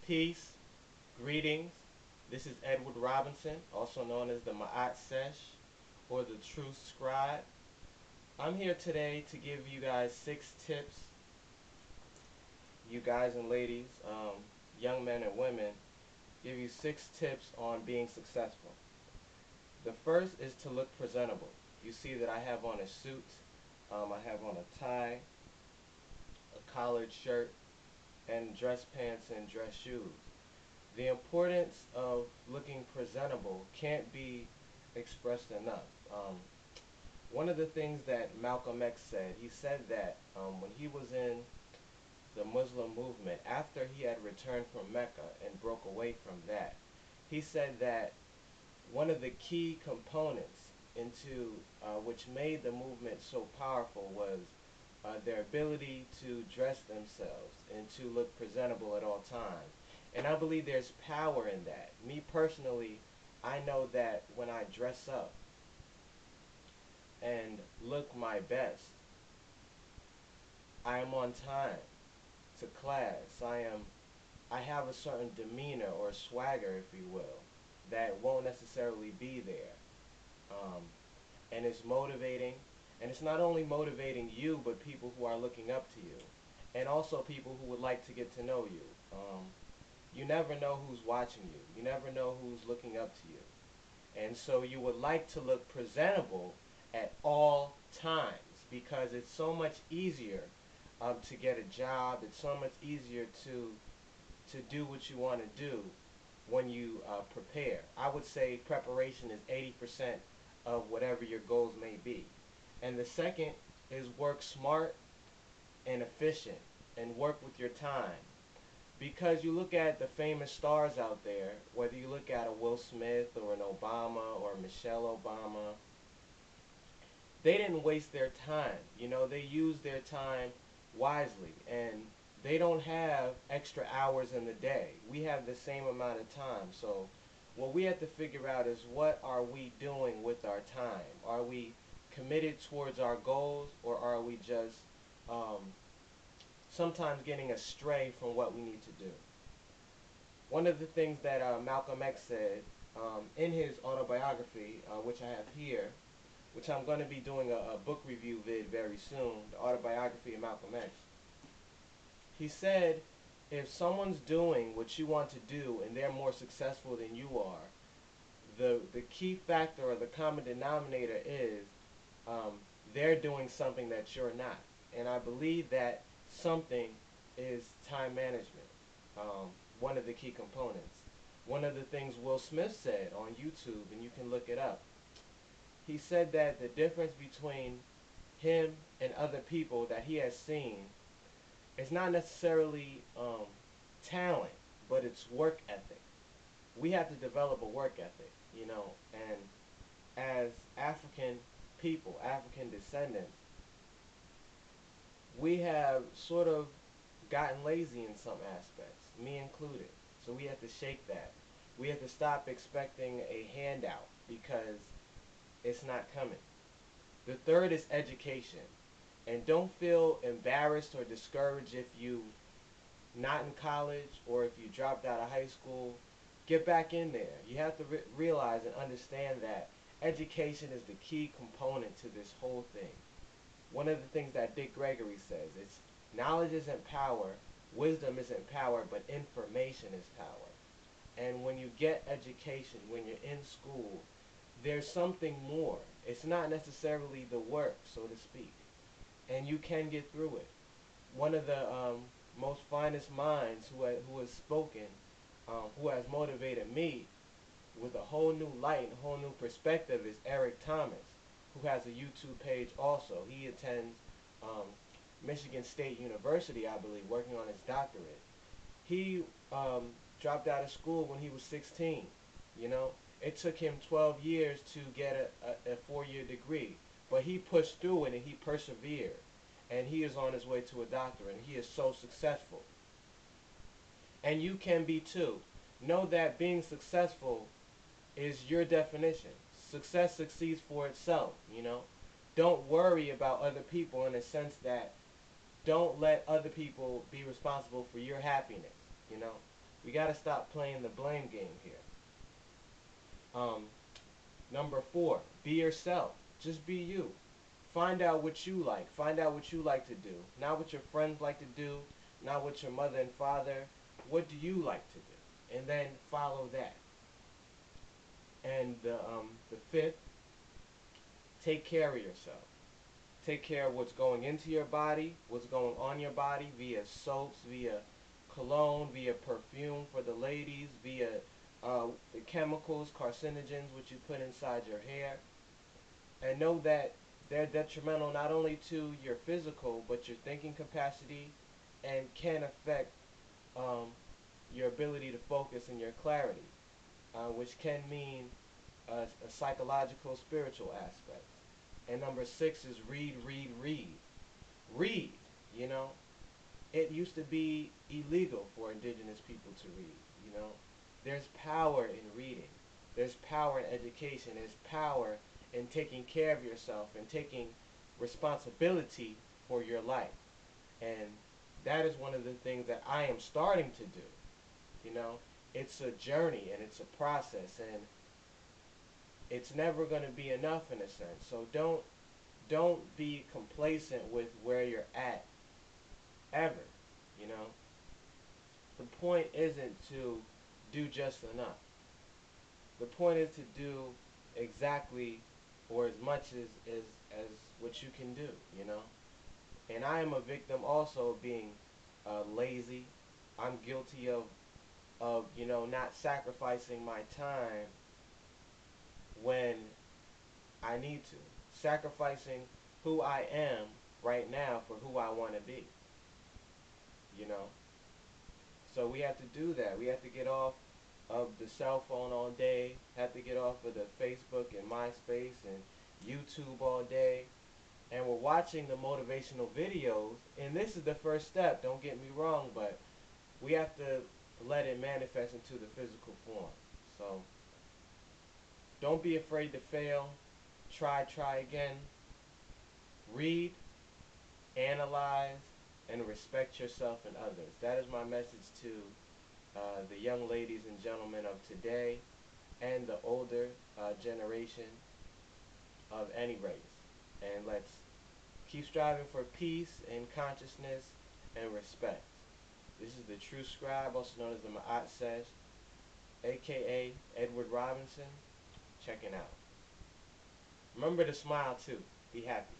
Peace, greetings. This is Edward Robinson, also known as the MaatSesh or the True Scribe. I'm here today to give you guys 6 tips, you guys and ladies, young men and women, give you 6 tips on being successful. The first is to look presentable. You see that I have on a suit, I have on a tie, a collared shirt, and dress pants and dress shoes. The importance of looking presentable can't be expressed enough. One of the things that Malcolm X said, he said that when he was in the Muslim movement, after he had returned from Mecca and broke away from that, he said that one of the key components into which made the movement so powerful was their ability to dress themselves and to look presentable at all times. And I believe there's power in that. Me personally, I know that when I dress up and look my best, I am on time to class. I have a certain demeanor or swagger, if you will, that won't necessarily be there. Um, and it's motivating. And it's not only motivating you, but people who are looking up to you. And also people who would like to get to know you. You never know who's watching you. You never know who's looking up to you. And so you would like to look presentable at all times because it's so much easier to get a job. It's so much easier to do what you want to do when you prepare. I would say preparation is 80% of whatever your goals may be. And the second is work smart and efficient and work with your time. Because you look at the famous stars out there, whether you look at a Will Smith or an Obama or Michelle Obama, they didn't waste their time. You know, they used their time wisely, and they don't have extra hours in the day. We have the same amount of time. So what we have to figure out is, what are we doing with our time? Are we committed towards our goals, or are we just sometimes getting astray from what we need to do? One of the things that Malcolm X said in his autobiography, which I have here, which I'm going to be doing a book review vid very soon, the autobiography of Malcolm X. He said, if someone's doing what you want to do and they're more successful than you are, the key factor or the common denominator is they're doing something that you're not. And I believe that something is time management, one of the key components. One of the things Will Smith said on YouTube, and you can look it up, he said that the difference between him and other people that he has seen is not necessarily talent, but it's work ethic. We have to develop a work ethic, you know, and as African people, African descendants, we have sort of gotten lazy in some aspects, me included. So we have to shake that. We have to stop expecting a handout because it's not coming. The third is education. And don't feel embarrassed or discouraged if you not in college or if you dropped out of high school. Get back in there. You have to realize and understand that education is the key component to this whole thing. One of the things that Dick Gregory says is, knowledge isn't power, wisdom isn't power, but information is power. And when you get education, when you're in school, there's something more. It's not necessarily the work, so to speak. And you can get through it. One of the most finest minds who has spoken, who has motivated me with a whole new light and a whole new perspective is Eric Thomas, who has a YouTube page also. He attends Michigan State University, I believe, working on his doctorate. He dropped out of school when he was 16, you know. It took him 12 years to get a 4-year degree, but he pushed through it and he persevered. And he is on his way to a doctorate, and he is so successful. And you can be too. Know that being successful is your definition. Success succeeds for itself, you know. Don't worry about other people, in a sense that don't let other people be responsible for your happiness, you know. We got to stop playing the blame game here. Um, Number 4, be yourself. Just be you. Find out what you like. Find out what you like to do. Not what your friends like to do. Not what your mother and father. What do you like to do? And then follow that. And the 5th, take care of yourself. Take care of what's going into your body, what's going on your body via soaps, via cologne, via perfume for the ladies, via the chemicals, carcinogens, which you put inside your hair. And know that they're detrimental not only to your physical, but your thinking capacity, and can affect um, your ability to focus and your clarity, which can mean a psychological, spiritual aspect. And number 6 is read, read, read. Read, you know. It used to be illegal for indigenous people to read, you know. There's power in reading. There's power in education. There's power in taking care of yourself and taking responsibility for your life. And that is one of the things that I am starting to do, you know. It's a journey and it's a process, and it's never going to be enough in a sense. So don't be complacent with where you're at ever, you know. The point isn't to do just enough. The point is to do exactly or as much as what you can do, you know. And I am a victim also of being lazy. I'm guilty of not sacrificing my time when I need to. Sacrificing who I am right now for who I want to be, you know. So we have to do that. We have to get off of the cell phone all day, have to get off of the Facebook and MySpace and YouTube all day. And we're watching the motivational videos, and this is the first step, don't get me wrong, but we have to let it manifest into the physical form. So don't be afraid to fail. Try again. Read, analyze, and respect yourself and others. That is my message to the young ladies and gentlemen of today and the older generation of any race. And let's keep striving for peace and consciousness and respect. This is the True Scribe, also known as the MaatSesh, aka Edward Robinson, checking out. Remember to smile too. Be happy.